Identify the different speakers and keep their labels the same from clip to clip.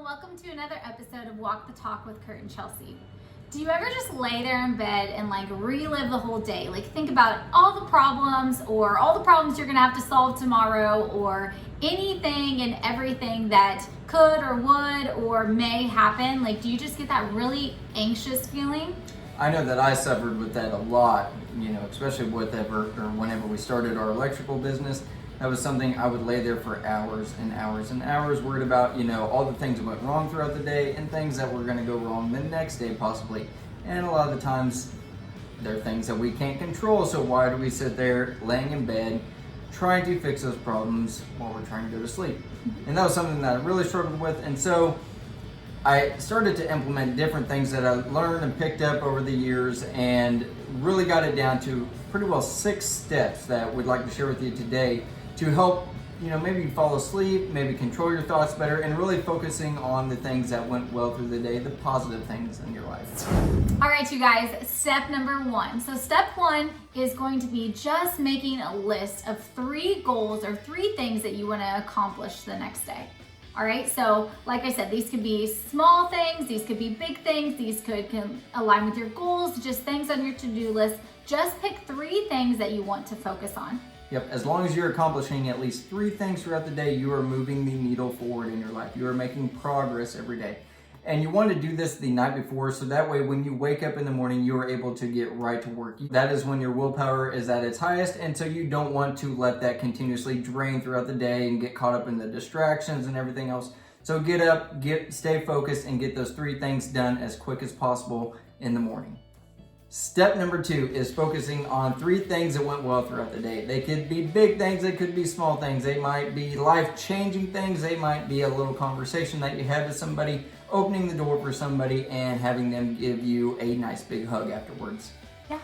Speaker 1: welcome to another episode of Walk the Talk with Kurt and Chelsea. Do you ever just lay there in bed and relive the whole day? Think about all the problems or all the problems you're gonna have to solve tomorrow, or anything and everything that could or would or may happen. Do you just get that really anxious feeling?
Speaker 2: I know that I suffered with that a lot, especially whenever we started our electrical business. That was something I would lay there for hours and hours and hours, worried about, all the things that went wrong throughout the day and things that were going to go wrong the next day possibly. And a lot of the times, there are things that we can't control, so why do we sit there laying in bed trying to fix those problems while we're trying to go to sleep? And that was something that I really struggled with, and so I started to implement different things that I learned and picked up over the years and really got it down to pretty well 6 steps that we'd like to share with you today to help, maybe fall asleep, maybe control your thoughts better, and really focusing on the things that went well through the day, the positive things in your life.
Speaker 1: All right, you guys, step number 1. So step 1 is going to be just making a list of 3 goals or 3 things that you want to accomplish the next day. All right, so like I said, these could be small things, these could be big things, these can align with your goals, just things on your to-do list. Just pick 3 things that you want to focus on.
Speaker 2: Yep, as long as you're accomplishing at least 3 things throughout the day, you are moving the needle forward in your life. You are making progress every day. And you want to do this the night before, so that way when you wake up in the morning, you are able to get right to work. That is when your willpower is at its highest, and so you don't want to let that continuously drain throughout the day and get caught up in the distractions and everything else. So get up, stay focused, and get those 3 things done as quick as possible in the morning. Step number 2 is focusing on 3 things that went well throughout the day. They could be big things, they could be small things, they might be life-changing things, they might be a little conversation that you had with somebody, opening the door for somebody and having them give you a nice big hug afterwards.
Speaker 1: Yeah,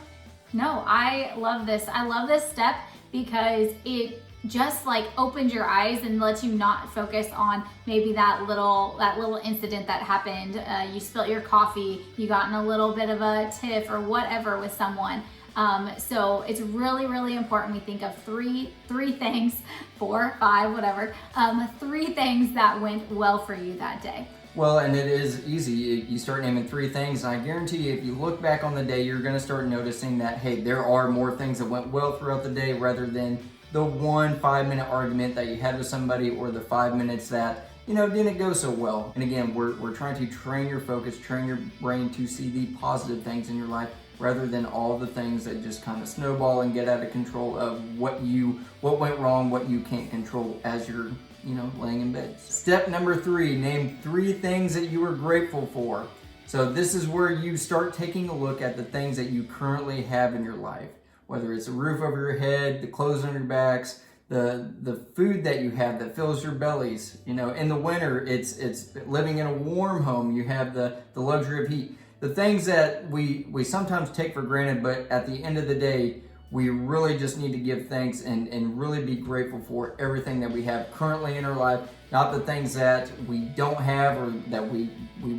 Speaker 1: no, I love this. I love this step because it just opens your eyes and lets you not focus on maybe that little incident that happened. You spilt your coffee, you got in a little bit of a tiff or whatever with someone. So it's really, really important we think of 3 things, 4, 5, whatever, 3 things that went well for you that day.
Speaker 2: Well, and it is easy. You start naming 3 things, and I guarantee you, if you look back on the day, you're going to start noticing that, hey, there are more things that went well throughout the day rather than the 1 5-minute argument that you had with somebody or the 5 minutes that, didn't go so well. And again, we're trying to train your focus, train your brain to see the positive things in your life rather than all the things that just kind of snowball and get out of control of what went wrong, what you can't control as you're laying in bed. Step number 3, name 3 things that you are grateful for. So this is where you start taking a look at the things that you currently have in your life, whether it's a roof over your head, the clothes on your backs, the food that you have that fills your bellies. In the winter, it's living in a warm home. You have the luxury of heat. The things that we sometimes take for granted, but at the end of the day, we really just need to give thanks and really be grateful for everything that we have currently in our life, not the things that we don't have or that we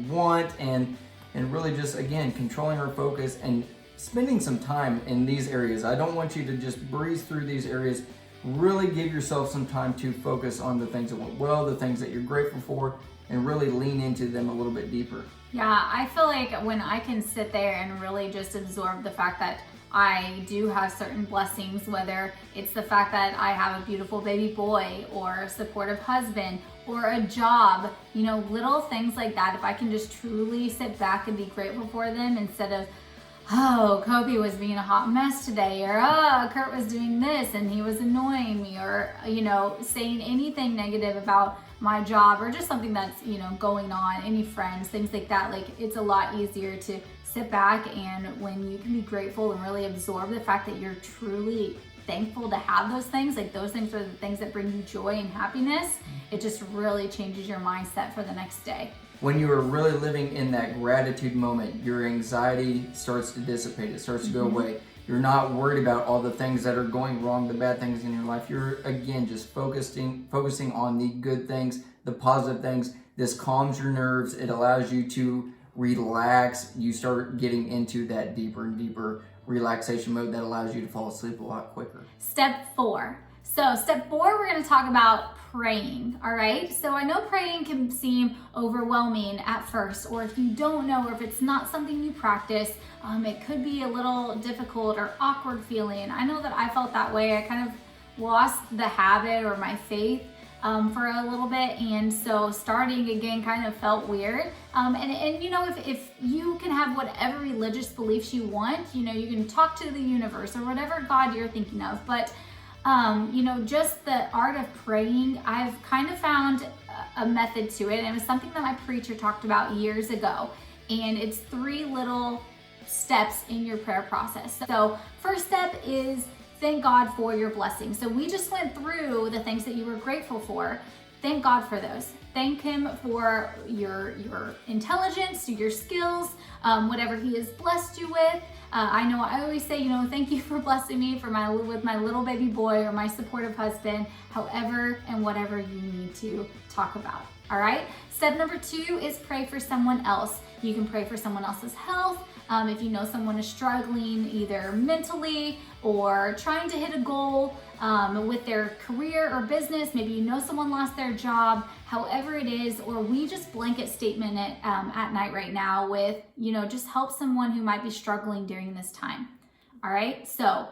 Speaker 2: want, and really just, again, controlling our focus and spending some time in these areas. I don't want you to just breeze through these areas. Really give yourself some time to focus on the things that went well, the things that you're grateful for, and really lean into them a little bit deeper.
Speaker 1: Yeah, I feel like when I can sit there and really just absorb the fact that I do have certain blessings, whether it's the fact that I have a beautiful baby boy or a supportive husband or a job, little things like that. If I can just truly sit back and be grateful for them instead of, oh, Kobe was being a hot mess today, or oh, Kurt was doing this and he was annoying me, or saying anything negative about my job or just something that's going on, any friends, things like that. It's a lot easier to sit back, and when you can be grateful and really absorb the fact that you're truly thankful to have those things, those things are the things that bring you joy and happiness, it just really changes your mindset for the next day.
Speaker 2: When you are really living in that gratitude moment, your anxiety starts to dissipate. It starts to go away. You're not worried about all the things that are going wrong, the bad things in your life. You're, again, just focusing on the good things, the positive things. This calms your nerves. It allows you to relax. You start getting into that deeper and deeper relaxation mode that allows you to fall asleep a lot quicker.
Speaker 1: Step 4. So step 4, we're going to talk about praying, all right? So I know praying can seem overwhelming at first, or if you don't know, or if it's not something you practice, it could be a little difficult or awkward feeling. I know that I felt that way. I kind of lost the habit or my faith for a little bit, and so starting again kind of felt weird. And you know, if you can have whatever religious beliefs you want, you know, you can talk to the universe or whatever God you're thinking of, but you know, just the art of praying, I've kind of found a method to it, and it was something that my preacher talked about years ago, and it's 3 little steps in your prayer process. So first step is thank God for your blessings. So we just went through the things that you were grateful for. Thank God for those. Thank Him for your intelligence, your skills, whatever He has blessed you with. I know I always say, you know, thank you for blessing me with my little baby boy or my supportive husband, however and whatever you need to talk about. All right. Step number 2 is pray for someone else. You can pray for someone else's health. If you know someone is struggling either mentally or trying to hit a goal with their career or business, maybe you know someone lost their job, however it is, or we just blanket statement it at night right now with, you know, just help someone who might be struggling during this time. All right, so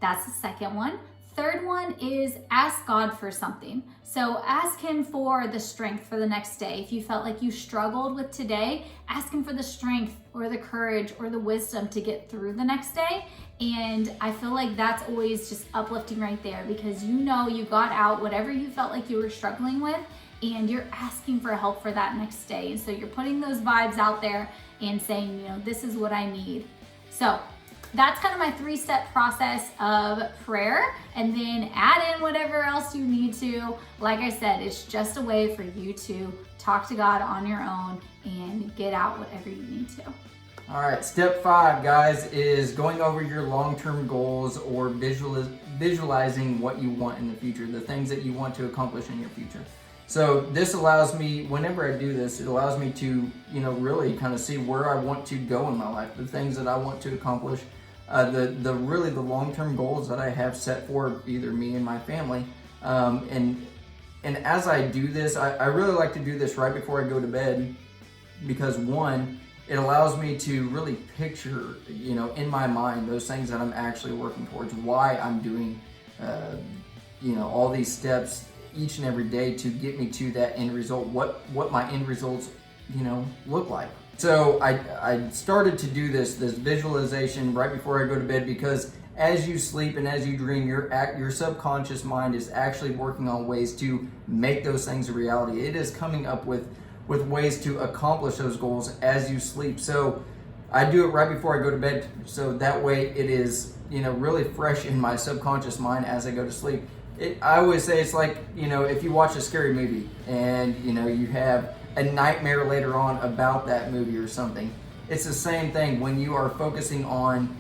Speaker 1: that's the second one. Third one is ask God for something. So ask Him for the strength for the next day. If you felt like you struggled with today, ask Him for the strength or the courage or the wisdom to get through the next day. And I feel like that's always just uplifting right there, because you know you got out whatever you felt like you were struggling with, and you're asking for help for that next day. And so you're putting those vibes out there and saying, you know, this is what I need. So that's kind of my 3-step process of prayer, and then add in whatever else you need to. Like I said, it's just a way for you to talk to God on your own and get out whatever you need to.
Speaker 2: All right, step 5, guys, is going over your long-term goals or visualizing what you want in the future, the things that you want to accomplish in your future. So this allows me, whenever I do this, it allows me to, you know, really kind of see where I want to go in my life, the things that I want to accomplish, the long-term goals that I have set for either me and my family. And as I do this, I really like to do this right before I go to bed, because one, it allows me to really picture, you know, in my mind those things that I'm actually working towards, why I'm doing, you know, all these steps each and every day to get me to that end result, what my end results, you know, look like. So I started to do this visualization right before I go to bed, because as you sleep and as you dream, your subconscious mind is actually working on ways to make those things a reality. It is coming up with ways to accomplish those goals as you sleep. So I do it right before I go to bed, so that way it is, you know, really fresh in my subconscious mind as I go to sleep. I always say it's like, you know, if you watch a scary movie and, you know, you have a nightmare later on about that movie or something. It's the same thing when you are focusing on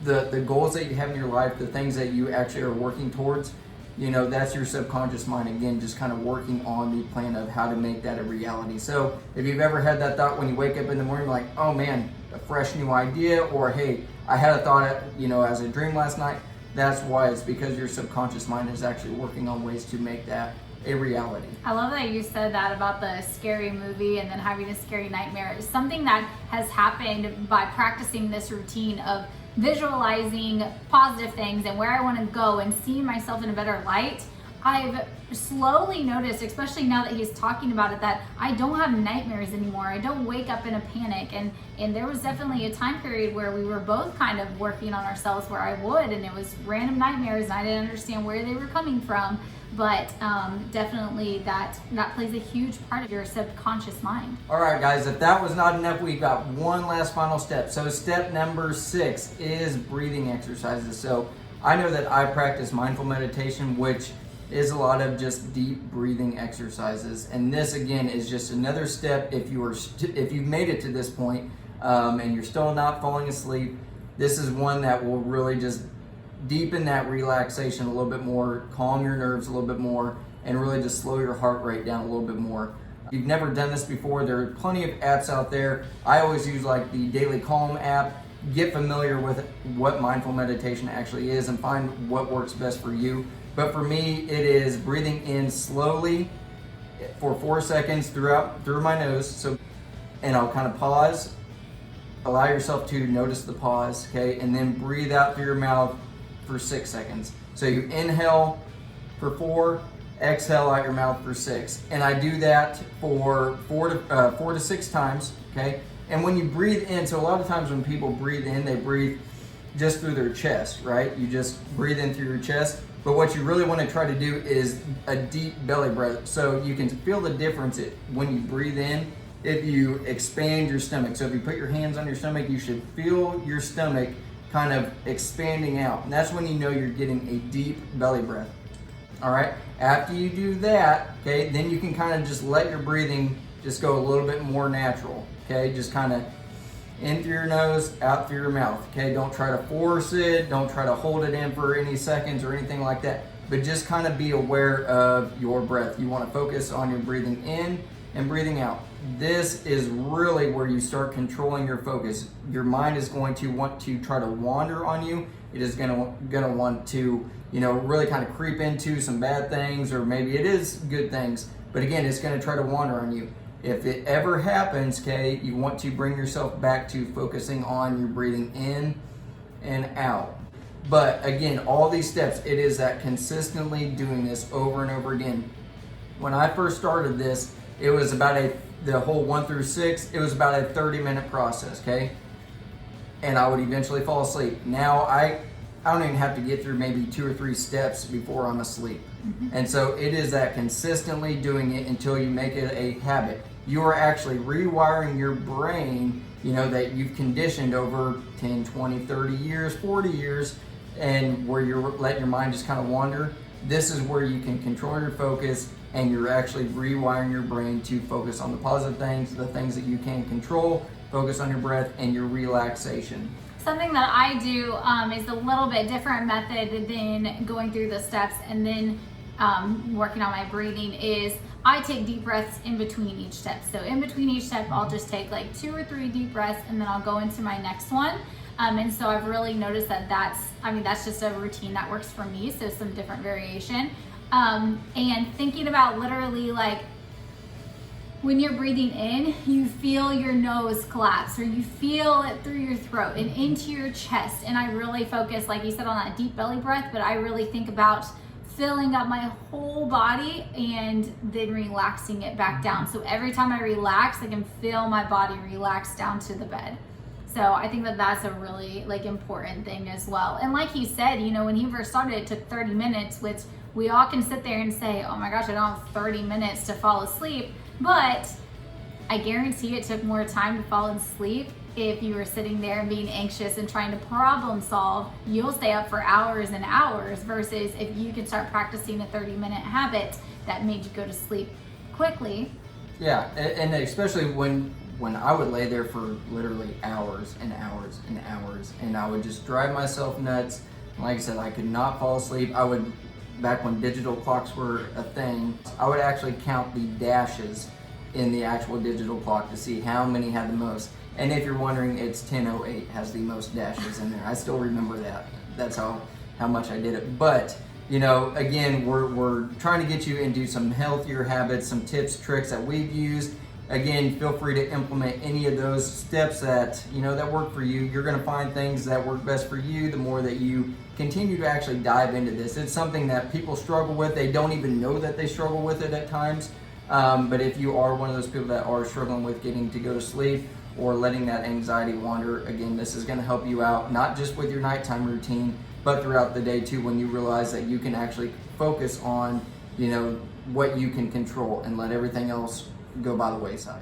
Speaker 2: the goals that you have in your life, the things that you actually are working towards. You know, that's your subconscious mind, again, just kind of working on the plan of how to make that a reality. So if you've ever had that thought when you wake up in the morning, like, oh man, a fresh new idea, or hey, I had a thought, you know, as a dream last night, that's why. It's because your subconscious mind is actually working on ways to make that a reality.
Speaker 1: I love that you said that about the scary movie and then having a scary nightmare. It's something that has happened by practicing this routine of visualizing positive things and where I want to go and seeing myself in a better light. I've slowly noticed, especially now that he's talking about it, that I don't have nightmares anymore. I don't wake up in a panic. And there was definitely a time period where we were both kind of working on ourselves where I would, and it was random nightmares and I didn't understand where they were coming from. But definitely that plays a huge part of your subconscious mind.
Speaker 2: All right, guys, if that was not enough, we've got one last final step. So step number 6 is breathing exercises. So I know that I practice mindful meditation, which is a lot of just deep breathing exercises. And this, again, is just another step. If you've made it to this point and you're still not falling asleep, this is one that will really just deepen that relaxation a little bit more, calm your nerves a little bit more, and really just slow your heart rate down a little bit more. If you've never done this before, there are plenty of apps out there. I always use like the Daily Calm app. Get familiar with what mindful meditation actually is and find what works best for you. But for me, it is breathing in slowly for 4 seconds through my nose. So, and I'll kind of pause. Allow yourself to notice the pause, okay? And then breathe out through your mouth for 6 seconds. So you inhale for 4, exhale out your mouth for 6. And I do that for 4 to 6 times, okay? And when you breathe in, so a lot of times when people breathe in, they breathe just through their chest, right? You just breathe in through your chest. But what you really want to try to do is a deep belly breath. So you can feel the difference when you breathe in, if you expand your stomach. So if you put your hands on your stomach, you should feel your stomach kind of expanding out. And that's when you know you're getting a deep belly breath. All right, after you do that, okay, then you can kind of just let your breathing just go a little bit more natural, okay? Just kind of in through your nose, out through your mouth, okay? Don't try to force it, don't try to hold it in for any seconds or anything like that, but just kind of be aware of your breath. You want to focus on your breathing in and breathing out. This is really where you start controlling your focus. Your mind is going to want to try to wander on you. It is gonna want to, really kind of creep into some bad things, or maybe it is good things, but again, it's gonna try to wander on you. If it ever happens, okay, you want to bring yourself back to focusing on your breathing in and out. But again, all these steps, it is that consistently doing this over and over again. When I first started this, it was about the whole 1 through 6, it was about a 30-minute process, okay? And I would eventually fall asleep. Now I don't even have to get through maybe 2 or 3 steps before I'm asleep. And so it is that consistently doing it until you make it a habit. You are actually rewiring your brain, that you've conditioned over 10, 20, 30 years, 40 years, and where you're letting your mind just kind of wander. This is where you can control your focus, and you're actually rewiring your brain to focus on the positive things, the things that you can control, focus on your breath and your relaxation.
Speaker 1: Something that I do is a little bit different method than going through the steps and then working on my breathing is I take deep breaths in between each step. So in between each step, I'll just take like 2 or 3 deep breaths and then I'll go into my next one. And so I've really noticed that that's just a routine that works for me. So some different variation. And thinking about literally like when you're breathing in, you feel your nose collapse or you feel it through your throat and into your chest. And I really focus, like you said, on that deep belly breath, but I really think about filling up my whole body and then relaxing it back down. So every time I relax, I can feel my body relax down to the bed. So I think that that's a really important thing as well. And like he said, when he first started, it took 30 minutes, which we all can sit there and say, oh my gosh, I don't have 30 minutes to fall asleep. But I guarantee it took more time to fall asleep if you were sitting there and being anxious and trying to problem solve. You'll stay up for hours and hours versus if you could start practicing a 30-minute habit that made you go to sleep quickly.
Speaker 2: Yeah, and especially when I would lay there for literally hours and hours and hours, and I would just drive myself nuts. Like I said, I could not fall asleep. Back when digital clocks were a thing, I would actually count the dashes in the actual digital clock to see how many had the most. And if you're wondering, it's 10:08 has the most dashes in there. I still remember that. That's how much I did it. But again, we're trying to get you into some healthier habits, some tips, tricks that we've used. Again, feel free to implement any of those steps that that work for you. You're going to find things that work best for you the more that you continue to actually dive into this. It's something that people struggle with. They don't even know that they struggle with it at times. But if you are one of those people that are struggling with getting to go to sleep or letting that anxiety wander, again, this is going to help you out, not just with your nighttime routine, but throughout the day too, when you realize that you can actually focus on, what you can control and let everything else go by the wayside.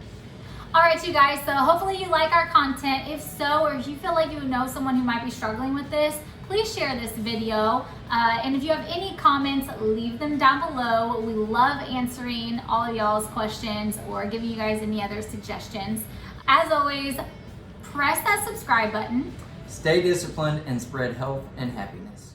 Speaker 1: All right, you guys, so hopefully you like our content. If so, or if you feel like you know someone who might be struggling with this, please share this video. And if you have any comments, leave them down below. We love answering all of y'all's questions or giving you guys any other suggestions. As always, press that subscribe button.
Speaker 2: Stay disciplined and spread health and happiness.